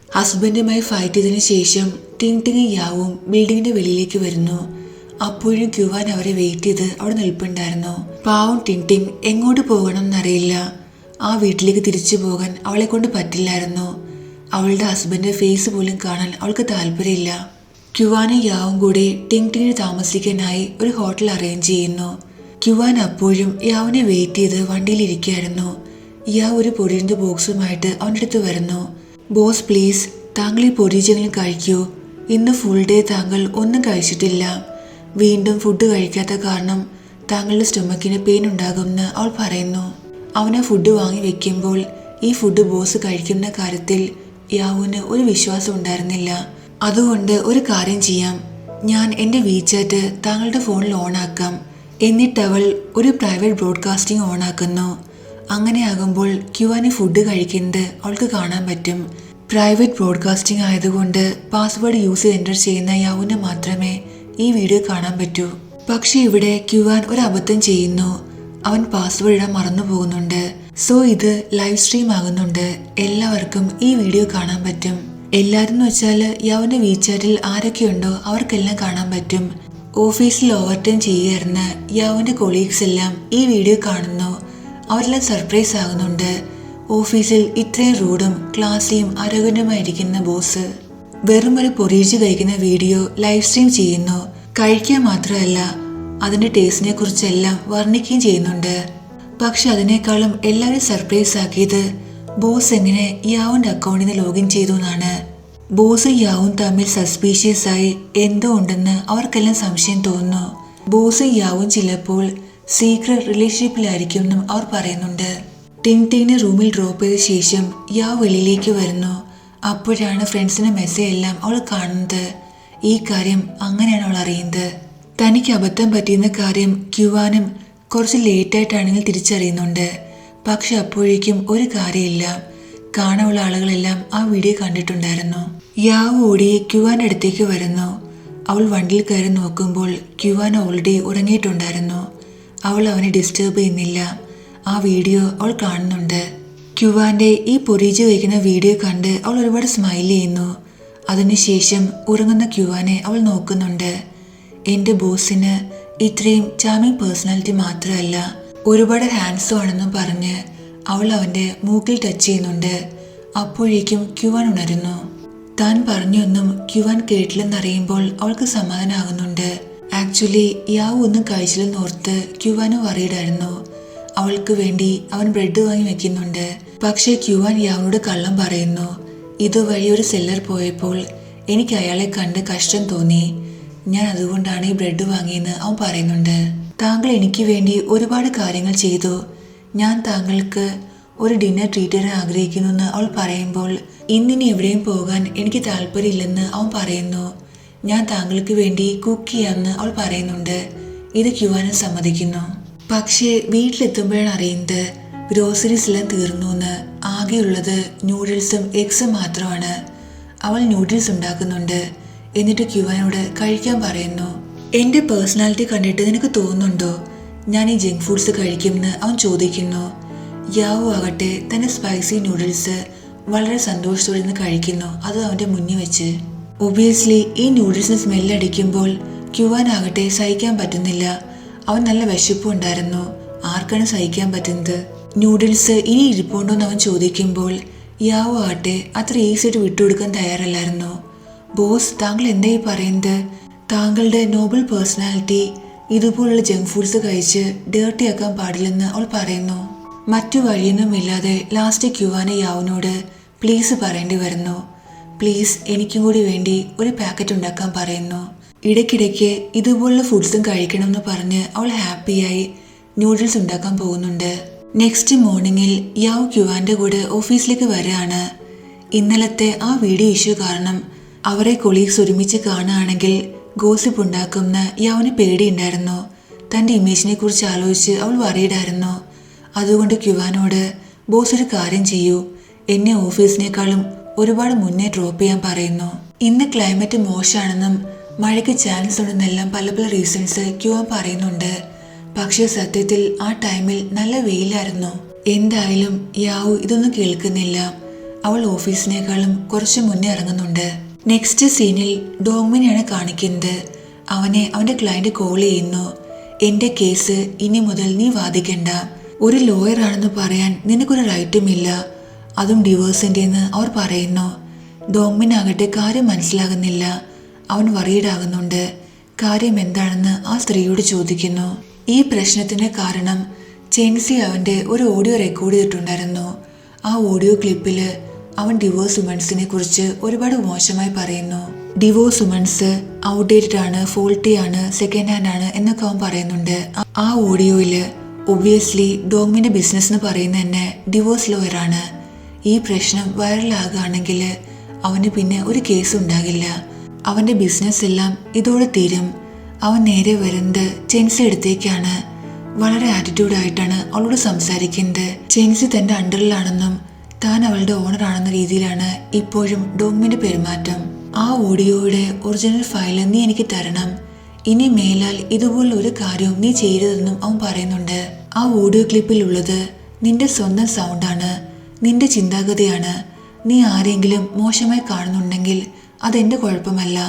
ഹസ്ബൻഡുമായി fight ചെയ്തതിനു ശേഷം ടിങ് ടിങ് യാവും ബിൽഡിങ്ങിന്റെ വെളിയിലേക്ക് വരുന്നു. അപ്പോഴും ക്യുവാൻ അവരെ വെയിറ്റ് ചെയ്ത് അവിടെ നിൽപ്പുണ്ടായിരുന്നു. പാവം ടിങ് ടിങ് എങ്ങോട്ട് പോകണം എന്നറിയില്ല. ആ വീട്ടിലേക്ക് തിരിച്ചു പോകാൻ അവളെ കൊണ്ട് പറ്റില്ലായിരുന്നു. അവളുടെ ഹസ്ബൻഡിന്റെ ഫേസ് പോലും കാണാൻ അവൾക്ക് താല്പര്യമില്ല. ക്യുവാനും യാവും കൂടി ടിങ് ടിങ്ങിന് താമസിക്കാനായി ഒരു ഹോട്ടൽ അറേഞ്ച് ചെയ്യുന്നു. ക്യുവാൻ അപ്പോഴും യാവിനെ വെയിറ്റ് ചെയ്ത് വണ്ടിയിലിരിക്കുകയായിരുന്നു. യാവ് ഒരു പൊടിയുടെ ബോക്സുമായിട്ട് അവൻ്റെ അടുത്ത് വരുന്നു. ബോസ് പ്ലീസ്, താങ്കൾ ഈ പൊടിച്ചെങ്കിലും കഴിക്കൂ. ഇന്ന് ഫുൾ ഡേ താങ്കൾ ഒന്നും കഴിച്ചിട്ടില്ല. വീണ്ടും ഫുഡ് കഴിക്കാത്ത കാരണം താങ്കളുടെ സ്റ്റൊമക്കിന് പെയിൻ ഉണ്ടാകുമെന്ന് അവൾ പറയുന്നു. അവനെ ഫുഡ് വാങ്ങി വെക്കുമ്പോൾ ഈ ഫുഡ് ബോസ് കഴിക്കുന്ന കാര്യത്തിൽ യാവുവിന് ഒരു വിശ്വാസം ഉണ്ടായിരുന്നില്ല. അതുകൊണ്ട് ഒരു കാര്യം ചെയ്യാം, ഞാൻ എൻ്റെ വീചാറ്റ് താങ്കളുടെ ഫോണിൽ ഓണാക്കാം. എന്നിട്ടവൾ ഒരു പ്രൈവറ്റ് ബ്രോഡ്കാസ്റ്റിംഗ് ഓണാക്കുന്നു. അങ്ങനെയാകുമ്പോൾ ക്യുവാനി ഫുഡ് കഴിക്കുന്നത് അവൾക്ക് കാണാൻ പറ്റും. പ്രൈവറ്റ് ബ്രോഡ്കാസ്റ്റിംഗ് ആയതുകൊണ്ട് പാസ്വേഡ് യൂസ് ചെയ്ത് എൻ്റർ ചെയ്യുന്ന യാവുവിന് മാത്രമേ ഈ വീഡിയോ കാണാൻ പറ്റൂ. പക്ഷെ ഇവിടെ ക്യുവാൻ ഒരു അബദ്ധം ചെയ്യുന്നു. അവൻ പാസ്വേഡ് ഇടാൻ മറന്നു പോകുന്നുണ്ട്. സോ ഇത് ലൈവ് സ്ട്രീം ആകുന്നുണ്ട്. എല്ലാവർക്കും ഈ വീഡിയോ കാണാൻ പറ്റും. എല്ലാവരും എന്ന് വെച്ചാൽ യാവുവിന്റെ വീചാറ്റിൽ ആരൊക്കെയുണ്ടോ അവർക്കെല്ലാം കാണാൻ പറ്റും. ഓഫീസിൽ ഓവർ ടൈം ചെയ്യുകയായിരുന്ന യാവുവിന്റെ കൊളീഗ്സ് എല്ലാം ഈ വീഡിയോ കാണുന്നു. അവരെല്ലാം സർപ്രൈസ് ആകുന്നുണ്ട്. ഓഫീസിൽ ഇത്രയും റൂഡും ക്ലാസ്സിയും ആരോഗ്യമായിരിക്കുന്ന ബോസ് വെറും ഒരു പൊരീച്ച് കഴിക്കുന്ന വീഡിയോ ലൈവ് സ്ട്രീം ചെയ്യുന്നു. കഴിക്കുക മാത്രമല്ല അതിന്റെ ടേസ്റ്റിനെ കുറിച്ചെല്ലാം വർണ്ണിക്കുകയും ചെയ്യുന്നുണ്ട്. പക്ഷെ അതിനേക്കാളും എല്ലാവരും സർപ്രൈസ് ആക്കിയത് ബോസ് എങ്ങനെ യാവുന്റെ അക്കൗണ്ടിൽ നിന്ന് ലോഗിൻ ചെയ്തു എന്നാണ്. ബോസും യാവും തമ്മിൽ സസ്പീഷ്യസ് ആയി എന്തോ ഉണ്ടെന്ന് അവർക്കെല്ലാം സംശയം തോന്നുന്നു. ബോസും യാവും ചിലപ്പോൾ സീക്രട്ട് റിലേഷൻഷിപ്പിലായിരിക്കും എന്നും അവർ പറയുന്നുണ്ട്. ടിങ് ടിങ്ങിനെ റൂമിൽ ഡ്രോപ്പ് ചെയ്ത ശേഷം യാവ് വെളിയിലേക്ക് വരുന്നു. അപ്പോഴാണ് ഫ്രണ്ട്സിന്റെ മെസ്സേജ് എല്ലാം അവൾ കാണുന്നത്. ഈ കാര്യം അങ്ങനെയാണ് അവൾ അറിയുന്നത്. തനിക്ക് അബദ്ധം പറ്റിയെന്ന കാര്യം ക്യുവാനും കുറച്ച് ലേറ്റായിട്ടാണെങ്കിൽ തിരിച്ചറിയുന്നുണ്ട്. പക്ഷെ അപ്പോഴേക്കും ഒരു കാര്യമില്ല, കാണാനുള്ള ആളുകളെല്ലാം ആ വീഡിയോ കണ്ടിട്ടുണ്ടായിരുന്നു. യാവ് ഓടി ക്യുവാന്റെ അടുത്തേക്ക് വരുന്നു. അവൾ വണ്ടിയിൽ കയറി നോക്കുമ്പോൾ ക്യുവാൻ ഓൾറെഡി ഉറങ്ങിയിട്ടുണ്ടായിരുന്നു. അവൾ അവനെ ഡിസ്റ്റർബ് ചെയ്യുന്നില്ല. ആ വീഡിയോ അവൾ കാണുന്നുണ്ട്. ക്യുവാന്റെ ഈ പൊരീജ് കഴിക്കുന്ന വീഡിയോ കണ്ട് അവൾ ഒരുപാട് സ്മൈൽ ചെയ്യുന്നു. അതിനുശേഷം ഉറങ്ങുന്ന ക്യുവാനെ അവൾ നോക്കുന്നുണ്ട്. എൻ്റെ ബോസിന് ഇത്രയും ചാമിങ് പേഴ്സണാലിറ്റി മാത്രമല്ല, ഒരുപാട് ഹാൻഡ്സം ആണെന്നും പറഞ്ഞ് അവൾ അവൻ്റെ മൂക്കിൽ ടച്ച് ചെയ്യുന്നുണ്ട്. അപ്പോഴേക്കും ക്യുവാൻ ഉണരുന്നു. താൻ പറഞ്ഞൊന്നും ക്യുവാൻ കേട്ടില്ലെന്നറിയുമ്പോൾ അവൾക്ക് സമാധാനമാകുന്നുണ്ട്. ആക്ച്വലി യാവ് ഒന്നും കഴിച്ചില്ലെന്നോർത്ത് ക്യുവാനും വറീഡായിരുന്നു. അവൾക്ക് വേണ്ടി അവൻ ബ്രെഡ് വാങ്ങി വെക്കുന്നുണ്ട്. പക്ഷേ ക്യുവാൻ യാവിനോട് കള്ളം പറയുന്നു. ഇതുവഴി ഒരു സെല്ലർ പോയപ്പോൾ എനിക്ക് അയാളെ കണ്ട് കഷ്ടം തോന്നി, ഞാൻ അതുകൊണ്ടാണ് ഈ ബ്രെഡ് വാങ്ങിയെന്ന് അവൻ പറയുന്നുണ്ട്. താങ്കൾ എനിക്ക് വേണ്ടി ഒരുപാട് കാര്യങ്ങൾ ചെയ്തു, ഞാൻ താങ്കൾക്ക് ഒരു ഡിന്നർ ട്രീറ്റ് ചെയ്യാൻ ആഗ്രഹിക്കുന്നു എന്ന് അവൾ പറയുമ്പോൾ ഇന്നിനി എവിടെയും പോകാൻ എനിക്ക് താല്പര്യമില്ലെന്ന് അവൻ പറയുന്നു. ഞാൻ താങ്കൾക്ക് വേണ്ടി കുക്ക് ചെയ്യാമെന്ന് അവൾ പറയുന്നുണ്ട്. ഇത് ക്യുവാനും സമ്മതിക്കുന്നു. പക്ഷേ വീട്ടിലെത്തുമ്പോഴാണ് അറിയുന്നത് ഗ്രോസറീസ് എല്ലാം തീർന്നു എന്ന്. ആകെയുള്ളത് നൂഡിൽസും എഗ്സും മാത്രമാണ്. അവൾ നൂഡിൽസ് ഉണ്ടാക്കുന്നുണ്ട്. എന്നിട്ട് ക്യുവാനോട് കഴിക്കാൻ പറയുന്നു. എൻ്റെ പേഴ്സണാലിറ്റി കണ്ടിട്ട് നിനക്ക് തോന്നുന്നുണ്ടോ ഞാൻ ഈ ജങ്ക് ഫുഡ്സ് കഴിക്കുമെന്ന് അവൻ ചോദിക്കുന്നു. യാവു ആകട്ടെ തൻ്റെ സ്പൈസി നൂഡിൽസ് വളരെ സന്തോഷത്തോടെ നിന്ന് കഴിക്കുന്നു, അത് അവൻ്റെ മുന്നിൽ വെച്ച്. ഒബിയസ്ലി ഈ നൂഡിൽസിന് സ്മെല്ലടിക്കുമ്പോൾ ക്യുവാനാകട്ടെ സഹിക്കാൻ പറ്റുന്നില്ല. അവൻ നല്ല വിശപ്പും ഉണ്ടായിരുന്നു. ആർക്കാണ് സഹിക്കാൻ പറ്റുന്നത്? നൂഡിൽസ് ഇനി ഇരിപ്പുണ്ടോ എന്ന് അവൻ ചോദിക്കുമ്പോൾ യാവു ആകട്ടെ അത്ര ഈസിയായിട്ട് വിട്ടുകൊടുക്കാൻ തയ്യാറല്ലായിരുന്നു. ബോസ്, താങ്കൾ എന്തായി പറയുന്നത്? താങ്കളുടെ നോബൽ പേഴ്സണാലിറ്റി ഇതുപോലുള്ള ജങ്ക് ഫുഡ്സ് കഴിച്ച് ഡേർട്ടി ആക്കാൻ പാടില്ലെന്ന് അവൾ പറയുന്നു. മറ്റു വഴിയൊന്നുമില്ലാതെ ലാസ്റ്റ് ക്യുവാനെ യാവിനോട് പ്ലീസ് പറയേണ്ടി വരുന്നു. പ്ലീസ് എനിക്കും കൂടി വേണ്ടി ഒരു പാക്കറ്റ് ഉണ്ടാക്കാൻ പറയുന്നു. ഇടയ്ക്കിടയ്ക്ക് ഇതുപോലുള്ള ഫുഡ്സും കഴിക്കണമെന്ന് പറഞ്ഞ് അവൾ ഹാപ്പിയായി നൂഡിൽസ് ഉണ്ടാക്കാൻ പോകുന്നുണ്ട്. നെക്സ്റ്റ് മോർണിംഗിൽ യാവ് ക്യുവാന്റെ കൂടെ ഓഫീസിലേക്ക് വരികയാണ്. ഇന്നലത്തെ ആ വീഡിയോ ഇഷ്യൂ കാരണം അവരെ കൊളീഗ്സ് ഒരുമിച്ച് കാണുകയാണെങ്കിൽ ഗോസിപ്പ് ഉണ്ടാക്കുന്ന യാവിന് പേടിയുണ്ടായിരുന്നു. തൻ്റെ ഇമേജിനെ കുറിച്ച് ആലോചിച്ച് അവൾ വറീഡായിരുന്നു. അതുകൊണ്ട് ക്യുവാനോട് ബോസ് ഒരു കാര്യം ചെയ്യൂ, എന്നെ ഓഫീസിനേക്കാളും ഒരുപാട് മുന്നേ ഡ്രോപ്പ് ചെയ്യാൻ പറയുന്നു. ഇന്ന് ക്ലൈമറ്റ് മോശമാണെന്നും മഴയ്ക്ക് ചാൻസ് ഉണ്ടെന്നെല്ലാം പല പല റീസൺസ് ക്യുവാൻ പറയുന്നുണ്ട്. പക്ഷേ സത്യത്തിൽ ആ ടൈമിൽ നല്ല വെയിലായിരുന്നു. എന്തായാലും യാവു ഇതൊന്നും കേൾക്കുന്നില്ല. അവൾ ഓഫീസിനേക്കാളും കുറച്ച് മുന്നേ ഇറങ്ങുന്നുണ്ട്. നെക്സ്റ്റ് സീനിൽ ഡോങ്മിനെയാണ് കാണിക്കുന്നത്. അവനെ അവന്റെ ക്ലയന്റ് കോൾ ചെയ്യുന്നു. എന്റെ കേസ് ഇനി മുതൽ നീ വാദിക്കണ്ട. ഒരു ലോയർ ആണെന്ന് പറയാൻ നിനക്കൊരു റൈറ്റുമില്ല, അതും ഡിവോഴ്സിന്റെന്ന് അവർ പറയുന്നു. ഡോങ്മിനാകട്ടെ കാര്യം മനസ്സിലാകുന്നില്ല. അവൻ വറീഡാകുന്നുണ്ട്. കാര്യം എന്താണെന്ന് ആ സ്ത്രീയോട് ചോദിക്കുന്നു. ഈ പ്രശ്നത്തിന് കാരണം ചെൻസി അവന്റെ ഒരു ഓഡിയോ റെക്കോർഡ് ചെയ്തിട്ടുണ്ടായിരുന്നു. ആ ഓഡിയോ ക്ലിപ്പില് അവൻ ഡിവോഴ്സ് വുമൻസിനെ കുറിച്ച് ഒരുപാട് മോശമായി പറയുന്നു. ഡിവോഴ്സ് വുമൻസ് ഔട്ട്ഡേറ്റഡ് ആണ്, ഫോൾട്ടി ആണ്, സെക്കൻഡ് ഹാൻഡ് ആണ് എന്നൊക്കെ അവൻ പറയുന്നുണ്ട്. ആ ഓഡിയോയില് ഒബ്വിയസ്ലി ഡോങ്മിന്റെ ബിസിനസ് എന്ന് പറയുന്നത് തന്നെ ഡിവോഴ്സ് ലോയർ ആണ്. ഈ പ്രശ്നം വൈറലാകുകയാണെങ്കിൽ അവന് പിന്നെ ഒരു കേസ് ഉണ്ടാകില്ല. അവന്റെ ബിസിനസ് എല്ലാം ഇതോടെ തീരും. അവൻ നേരെ വരുന്നത് ചെൻസി അടുത്തേക്കാണ്. വളരെ ആറ്റിറ്റ്യൂഡായിട്ടാണ് അവളോട് സംസാരിക്കുന്നത്. ചെൻസി തന്റെ അണ്ടറിലാണെന്നും താൻ അവളുടെ ഓണർ ആണെന്ന രീതിയിലാണ് ഇപ്പോഴും ഡോങ്മിന്റെ പെരുമാറ്റം. ആ ഓഡിയോയുടെ ഒറിജിനൽ ഫയൽ നീ എനിക്ക് തരണം. ഇനി മേലാൽ ഇതുപോലുള്ള ഒരു കാര്യവും നീ ചെയ്യരുതെന്നും അവൻ പറയുന്നുണ്ട്. ആ ഓഡിയോ ക്ലിപ്പിലുള്ളത് നിന്റെ സ്വന്തം സൗണ്ടാണ്, നിന്റെ ചിന്താഗതിയാണ്. നീ ആരെങ്കിലും മോശമായി കാണുന്നുണ്ടെങ്കിൽ അതെന്റെ കുഴപ്പമല്ല,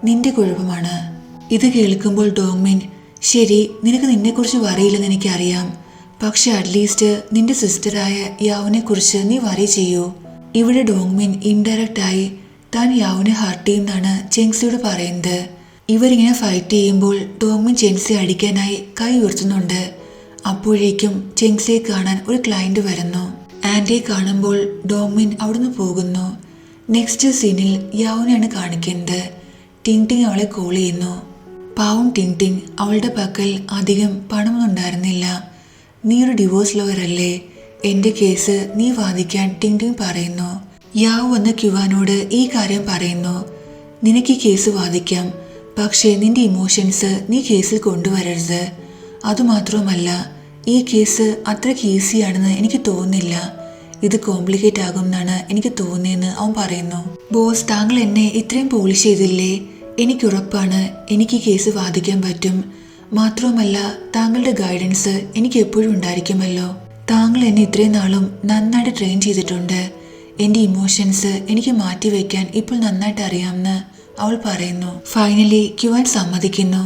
നിന്റെ കുഴപ്പമാണ്. ഇത് കേൾക്കുമ്പോൾ ഡോങ്മിൻ, ശരി, നിനക്ക് നിന്നെക്കുറിച്ച് വറിയില്ലെന്ന് എനിക്കറിയാം, പക്ഷെ അറ്റ്ലീസ്റ്റ് നിന്റെ സിസ്റ്ററായ യാവുനെ കുറിച്ച് നീ വറി ചെയ്യൂ. ഇവിടെ ഡോങ്മിൻ ഇൻഡയറക്റ്റ് ആയി താൻ യാവുനെ ഹർട്ട് ചെയ്യുമെന്നാണ് ചെൻസിയോട് പറയുന്നത്. ഇവരിങ്ങനെ ഫൈറ്റ് ചെയ്യുമ്പോൾ ഡോങ്മിൻ ചെൻസിയെ അടിക്കാനായി കൈ ഉയർത്തുന്നുണ്ട്. അപ്പോഴേക്കും ചെൻസിയെ കാണാൻ ഒരു ക്ലയന്റ് വരുന്നു. ആൻഡിയെ കാണുമ്പോൾ ഡോങ്മിൻ അവിടുന്ന് പോകുന്നു. നെക്സ്റ്റ് സീനിൽ യാവുനെയാണ് കാണിക്കുന്നത്. ടിങ് ടിങ് അവളെ കോൾ ചെയ്യുന്നു. പാവം ടിങ് ടിങ്, അവളുടെ പക്കൽ അധികം പണമൊന്നും ഉണ്ടായിരുന്നില്ല. നീ ഒരു ഡിവോഴ്സ് ലോയർ അല്ലേ, എന്റെ കേസ് നീ വാദിക്കാൻ ടിങ് ടിങ് പറയുന്നു. യാവു വന്ന് ക്യുവാനോട് ഈ കാര്യം പറയുന്നു. നിനക്ക് ഈ കേസ് വാദിക്കാം, പക്ഷേ നിന്റെ ഇമോഷൻസ് നീ കേസിൽ കൊണ്ടുവരരുത്. അതുമാത്രവുമല്ല, ഈ കേസ് അത്രയ്ക്ക് ഈസിയാണെന്ന് എനിക്ക് തോന്നുന്നില്ല. ഇത് കോംപ്ലിക്കേറ്റ് ആകുമെന്നാണ് എനിക്ക് തോന്നിയെന്ന് അവൻ പറയുന്നു. ബോസ്, താങ്കൾ എന്നെ ഇത്രയും പോളിഷ് ചെയ്തില്ലേ? എനിക്കുറപ്പാണ് എനിക്ക് ഈ കേസ് വാദിക്കാൻ പറ്റും. മാത്രവുമല്ല, താങ്കളുടെ ഗൈഡൻസ് എനിക്ക് എപ്പോഴും ഉണ്ടായിരിക്കുമല്ലോ. താങ്കൾ എന്നെ ഇത്രയും നാളും നന്നായിട്ട് ട്രെയിൻ ചെയ്തിട്ടുണ്ട്. എൻ്റെ ഇമോഷൻസ് എനിക്ക് മാറ്റിവെക്കാൻ ഇപ്പോൾ നന്നായിട്ട് അറിയാമെന്ന് അവൾ പറയുന്നു. ഫൈനലി ക്യുവാൻ സമ്മതിക്കുന്നു.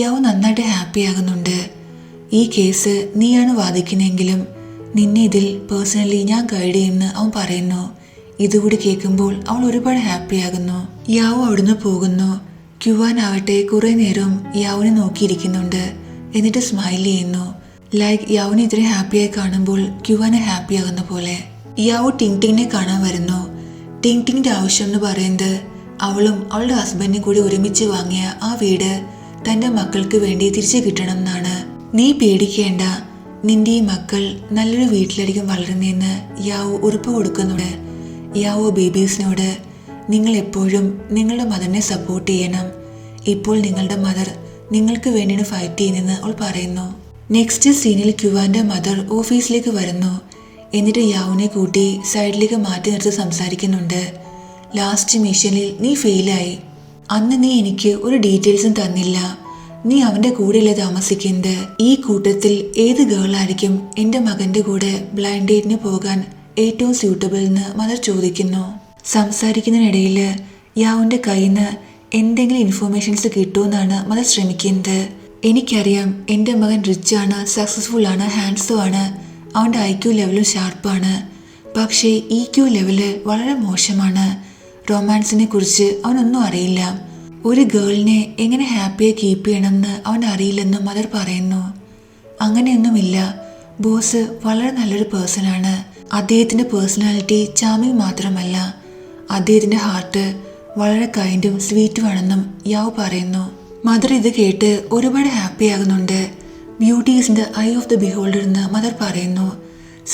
യാവു നന്നായിട്ട് ഹാപ്പി ആകുന്നുണ്ട്. ഈ കേസ് നീയാണ് വാദിക്കുന്നതെങ്കിലും നിന്നെ ഇതിൽ പേഴ്സണലി ഞാൻ ഗൈഡ് ചെയ്യുമെന്ന് അവൻ പറയുന്നു. ഇതുകൂടി കേൾക്കുമ്പോൾ അവൾ ഒരുപാട് ഹാപ്പി ആകുന്നു. യാവു അവിടുന്ന് പോകുന്നു. ക്യുവാൻ ആവട്ടെ കുറെ നേരം യാവുനെ നോക്കിയിരിക്കുന്നുണ്ട്. എന്നിട്ട് സ്മൈൽ ചെയ്യുന്നു. ലൈക്ക് യാവുനെ ഇത്രയും ഹാപ്പിയായി കാണുമ്പോൾ ക്യുവാനെ ഹാപ്പി ആകുന്ന പോലെ. യാവു ടിങ് ടിങ്ങിനെ കാണാൻ വരുന്നു. ടിങ് ടിങ്ങിന്റെ ആവശ്യം എന്ന് പറയുന്നത് അവളും അവളുടെ ഹസ്ബൻഡും കൂടി ഒരുമിച്ച് വാങ്ങിയ ആ വീട് തന്റെ മക്കൾക്ക് വേണ്ടി തിരിച്ചു കിട്ടണം എന്നാണ്. നീ പേടിക്കേണ്ട, നിന്റെ ഈ മക്കൾ നല്ലൊരു വീട്ടിലായിരിക്കും വളരുന്നതെന്ന് യാവു ഉറപ്പ് കൊടുക്കുന്നുണ്ട്. യാവു ബേബീസിനോട്, നിങ്ങൾ എപ്പോഴും നിങ്ങളുടെ മദറിനെ സപ്പോർട്ട് ചെയ്യണം. ഇപ്പോൾ നിങ്ങളുടെ മദർ നിങ്ങൾക്ക് വേണ്ടിയാണ് ഫൈറ്റ് ചെയ്യുന്നതെന്ന് അവൾ പറയുന്നു. നെക്സ്റ്റ് സീനിൽ ക്യുവാന്റെ മദർ ഓഫീസിലേക്ക് വരുന്നു. എന്നിട്ട് യാവുനെ കൂട്ടി സൈഡിലേക്ക് മാറ്റി നിർത്തി സംസാരിക്കുന്നുണ്ട്. ലാസ്റ്റ് മിഷനിൽ നീ ഫെയിലായി. അന്ന് നീ എനിക്ക് ഒരു ഡീറ്റെയിൽസും തന്നില്ല. നീ അവന്റെ കൂടെയല്ലേ താമസിക്കുന്നത്. ഈ കൂട്ടത്തിൽ ഏത് ഗേളായിരിക്കും എന്റെ മകന്റെ കൂടെ ബ്ലൈൻഡ് ഡേറ്റിന് പോകാൻ ഏറ്റവും സ്യൂട്ടബിൾ എന്ന് മദർ ചോദിക്കുന്നു. സംസാരിക്കുന്നതിനിടയിൽ യാവുന്റെ കയ്യിൽ നിന്ന് എന്തെങ്കിലും ഇൻഫോർമേഷൻസ് കിട്ടുമെന്നാണ് മദർ ശ്രമിക്കുന്നത്. എനിക്കറിയാം എൻ്റെ മകൻ റിച്ച് ആണ്, സക്സസ്ഫുൾ ആണ്, ഹാൻഡ്സം ആണ്, അവൻ്റെ IQ ലെവലും ഷാർപ്പാണ്. പക്ഷേ EQ ലെവല് വളരെ മോശമാണ്. റൊമാൻസിനെ കുറിച്ച് അവനൊന്നും അറിയില്ല. ഒരു ഗേളിനെ എങ്ങനെ ഹാപ്പിയായി കീപ്പ് ചെയ്യണമെന്ന് അവൻ അറിയില്ലെന്നും മദർ പറയുന്നു. അങ്ങനെയൊന്നുമില്ല, ബോസ് വളരെ നല്ലൊരു പേഴ്സണാണ്. അദ്ദേഹത്തിൻ്റെ പേഴ്സണാലിറ്റി ചാമിങ് മാത്രമല്ല, അദ്ദേഹത്തിൻ്റെ ഹാർട്ട് വളരെ കൈൻഡും സ്വീറ്റുമാണെന്നും യാവ് പറയുന്നു. മദർ ഇത് കേട്ട് ഒരുപാട് ഹാപ്പി ആകുന്നുണ്ട്. Beauty is in the I of the beholder എന്ന് മദർ പറയുന്നു.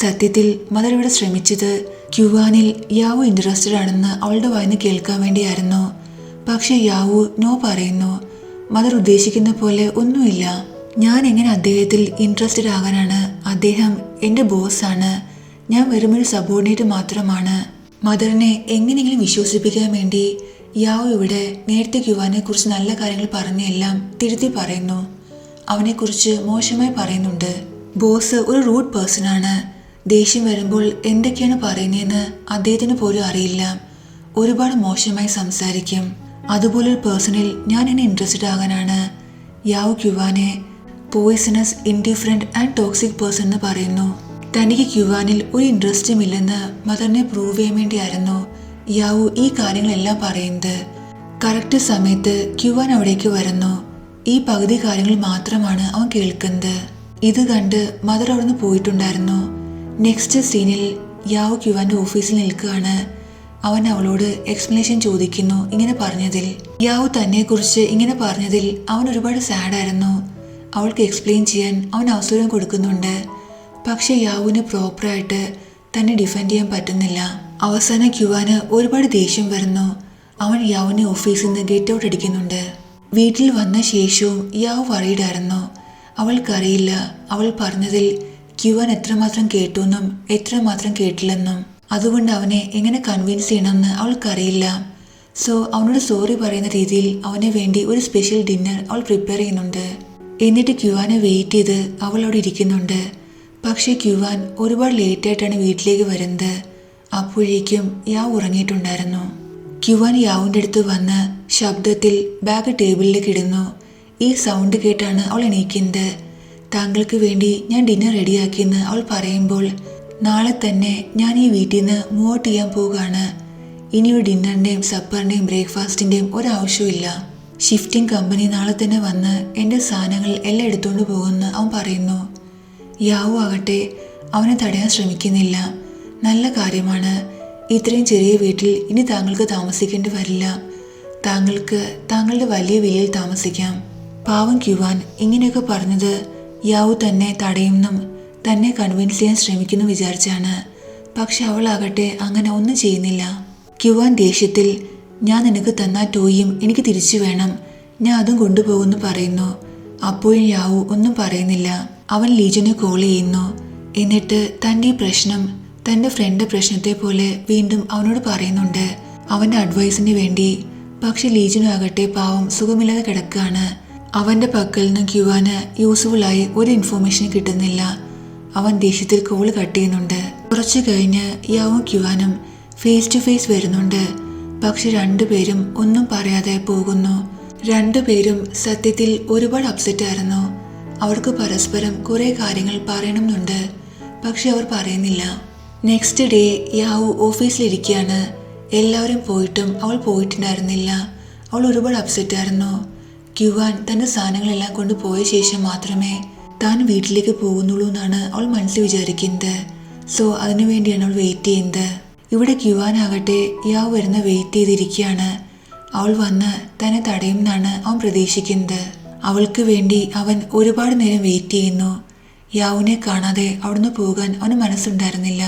സത്യത്തിൽ മദർ ഇവിടെ ശ്രമിച്ചത് ക്യുവാനിൽ യാവു ഇൻട്രസ്റ്റഡ് ആണെന്ന് അവളുടെ വായിന്ന് കേൾക്കാൻ വേണ്ടിയായിരുന്നു. പക്ഷെ യാവു നോ പറയുന്നു. മദർ ഉദ്ദേശിക്കുന്ന പോലെ ഒന്നുമില്ല. ഞാൻ എങ്ങനെ അദ്ദേഹത്തിൽ ഇൻട്രസ്റ്റഡ് ആകാനാണ്? അദ്ദേഹം എൻ്റെ ബോസാണ്, ഞാൻ വെറുമൊരു സബോർഡിനേറ്റ് മാത്രമാണ്. മദറിനെ എങ്ങനെയെങ്കിലും വിശ്വസിപ്പിക്കാൻ വേണ്ടി യാവു ഇവിടെ നേരത്തെ ക്യുവാനെ കുറിച്ച് നല്ല കാര്യങ്ങൾ പറഞ്ഞെല്ലാം തിരുത്തി പറയുന്നു. അവനെക്കുറിച്ച് മോശമായി പറയുന്നുണ്ട്. ബോസ് ഒരു റൂഡ് പേഴ്സണാണ്, ദേഷ്യം വരുമ്പോൾ എന്തൊക്കെയാണ് പറയുന്നതെന്ന് അദ്ദേഹത്തിന് പോലും അറിയില്ല. ഒരുപാട് മോശമായി സംസാരിക്കും. അതുപോലൊരു പേഴ്സണിൽ ഞാൻ എന്നെ ഇൻട്രസ്റ്റഡ് ആകാനാണ്. യാവു ക്യുവാനെ poisonous, indifferent and toxic person എന്ന് പറയുന്നു. തനിക്ക് ക്യുവാനിൽ ഒരു ഇൻട്രസ്റ്റും ഇല്ലെന്ന് മദറിനെ പ്രൂവ് ചെയ്യാൻ വേണ്ടിയായിരുന്നു യാവു ഈ കാര്യങ്ങളെല്ലാം പറയുന്നത്. കറക്റ്റ് സമയത്ത് ക്യുവാൻ അവിടേക്ക് വരുന്നു. ഈ പകുതി കാര്യങ്ങൾ മാത്രമാണ് അവൻ കേൾക്കുന്നത്. ഇത് കണ്ട് മദർ അവിടുന്ന് പോയിട്ടുണ്ടായിരുന്നു. നെക്സ്റ്റ് സീനിൽ യാവു ക്യുവാന്റെ ഓഫീസിൽ നിൽക്കുകയാണ്. അവൻ അവളോട് എക്സ്പ്ലനേഷൻ ചോദിക്കുന്നു ഇങ്ങനെ പറഞ്ഞതിൽ. യാവു തന്നെ കുറിച്ച് ഇങ്ങനെ പറഞ്ഞതിൽ അവൻ ഒരുപാട് സാഡായിരുന്നു. അവൾക്ക് എക്സ്പ്ലെയിൻ ചെയ്യാൻ അവൻ അവസരം കൊടുക്കുന്നുണ്ട്. പക്ഷെ യാവുവിന് പ്രോപ്പറായിട്ട് തന്നെ ഡിഫെൻഡ് ചെയ്യാൻ പറ്റുന്നില്ല. അവസാനം ക്യുവാന് ഒരുപാട് ദേഷ്യം വരുന്നു. അവൻ യാവുവിനെ ഓഫീസിൽ നിന്ന് ഗെറ്റ് ഔട്ട് അടിക്കുന്നുണ്ട്. വീട്ടിൽ വന്ന ശേഷവും യാവു വറീഡായിരുന്നു. അവൾക്കറിയില്ല അവൾ പറഞ്ഞതിൽ ക്യുവാൻ എത്രമാത്രം കേട്ടുവെന്നും എത്രമാത്രം കേട്ടില്ലെന്നും. അതുകൊണ്ട് അവനെ എങ്ങനെ കൺവിൻസ് ചെയ്യണമെന്ന് അവൾക്കറിയില്ല. സോ അവനോട് സോറി പറയുന്ന രീതിയിൽ അവന് വേണ്ടി ഒരു സ്പെഷ്യൽ ഡിന്നർ അവൾ പ്രിപ്പയർ ചെയ്യുന്നുണ്ട്. എന്നിട്ട് ക്യുവാനെ വെയിറ്റ് ചെയ്ത് അവൾ അവിടെ ഇരിക്കുന്നുണ്ട്. പക്ഷേ ക്യുവാൻ ഒരുപാട് ലേറ്റായിട്ടാണ് വീട്ടിലേക്ക് വരുന്നത്. അപ്പോഴേക്കും യാവ് ഉറങ്ങിയിട്ടുണ്ടായിരുന്നു. ക്യുവാൻ യാവിൻ്റെ അടുത്ത് വന്ന് ശബ്ദത്തിൽ ബാഗ് ടേബിളിലേക്ക് ഇടുന്നു. ഈ സൗണ്ട് കേട്ടാണ് അവൾ എണീക്കുന്നത്. താങ്കൾക്ക് വേണ്ടി ഞാൻ ഡിന്നർ റെഡിയാക്കിയെന്ന് അവൾ പറയുമ്പോൾ, നാളെ തന്നെ ഞാൻ ഈ വീട്ടിൽ നിന്ന് മൂവ് ഔട്ട് ചെയ്യാൻ പോവുകയാണ്. ഇനിയൊരു ഡിന്നറിൻ്റെയും സപ്പറിൻ്റെയും ബ്രേക്ക്ഫാസ്റ്റിൻ്റെയും ഒരാവശ്യമില്ല. ഷിഫ്റ്റിംഗ് കമ്പനി നാളെ തന്നെ വന്ന് എൻ്റെ സാധനങ്ങൾ എല്ലാം എടുത്തുകൊണ്ട് പോകുമെന്ന് അവൻ പറയുന്നു. യാവു ആകട്ടെ അവനെ തടയാൻ ശ്രമിക്കുന്നില്ല. നല്ല കാര്യമാണ്. ഇത്രയും ചെറിയ വീട്ടിൽ ഇനി താങ്കൾക്ക് താമസിക്കേണ്ടി വരില്ല. താങ്കൾക്ക് താങ്കളുടെ വലിയ വില്ലയിൽ താമസിക്കാം. പാവം ക്യുവാൻ ഇങ്ങനെയൊക്കെ പറഞ്ഞത് യാവു തന്നെ തടയുമെന്നും തന്നെ കൺവിൻസ് ചെയ്യാൻ ശ്രമിക്കുന്നു വിചാരിച്ചാണ്. പക്ഷെ അവളാകട്ടെ അങ്ങനെ ഒന്നും ചെയ്യുന്നില്ല. ക്യുവാൻ ദേഷ്യത്തിൽ, ഞാൻ നിനക്ക് തന്ന ടോയും എനിക്ക് തിരിച്ചു വേണം, ഞാൻ അതും കൊണ്ടുപോകുമെന്ന് പറയുന്നു. അപ്പോഴും യാവു ഒന്നും പറയുന്നില്ല. അവൻ ലീജനെ കോൾ ചെയ്യുന്നു. എന്നിട്ട് തൻ്റെ ഈ പ്രശ്നം തൻ്റെ ഫ്രണ്ട് പ്രശ്നത്തെ പോലെ വീണ്ടും അവനോട് പറയുന്നുണ്ട്, അവൻ്റെ അഡ്വൈസിന് വേണ്ടി. പക്ഷെ ലീജനാകട്ടെ പാവം സുഖമില്ലാതെ കിടക്കുകയാണ്. അവൻ്റെ പക്കൽ നിന്ന് ക്യുവാന് യൂസ്ഫുള്ളായി ഒരു ഇൻഫോർമേഷൻ കിട്ടുന്നില്ല. അവൻ ദേഷ്യത്തിൽ കോൾ കട്ട് ചെയ്യുന്നുണ്ട്. കുറച്ചു കഴിഞ്ഞ് യാവും ക്യുവാനും ഫേസ് ടു ഫേസ് വരുന്നുണ്ട്. പക്ഷെ രണ്ടുപേരും ഒന്നും പറയാതെ പോകുന്നു. രണ്ടുപേരും സത്യത്തിൽ ഒരുപാട് അപ്സെറ്റ് ആയിരുന്നു. അവർക്ക് പരസ്പരം കുറേ കാര്യങ്ങൾ പറയണമെന്നുണ്ട്. പക്ഷെ അവർ പറയുന്നില്ല. നെക്സ്റ്റ് ഡേ യാവു ഓഫീസിലിരിക്കുകയാണ്. എല്ലാവരും പോയിട്ടും അവൾ പോയിട്ടുണ്ടായിരുന്നില്ല. അവൾ ഒരുപാട് അപ്സെറ്റ് ആയിരുന്നു. ക്യുവാൻ തൻ്റെ സാധനങ്ങളെല്ലാം കൊണ്ട് പോയ ശേഷം മാത്രമേ താൻ വീട്ടിലേക്ക് പോകുന്നുള്ളൂ എന്നാണ് അവൾ മനസ്സിൽ വിചാരിക്കുന്നത്. സോ അതിനു വേണ്ടിയാണ് അവൾ വെയിറ്റ് ചെയ്യുന്നത്. ഇവിടെ ക്യുവാനാകട്ടെ യാവ് വരുന്ന വെയിറ്റ് ചെയ്തിരിക്കുകയാണ്. അവൾ വന്ന് തന്നെ തടയുമെന്നാണ് അവൻ പ്രതീക്ഷിക്കുന്നത്. അവൾക്ക് വേണ്ടി അവൻ ഒരുപാട് നേരം വെയിറ്റ് ചെയ്യുന്നു. യാവുവിനെ കാണാതെ അവിടുന്ന് പോകാൻ അവന് മനസ്സുണ്ടായിരുന്നില്ല.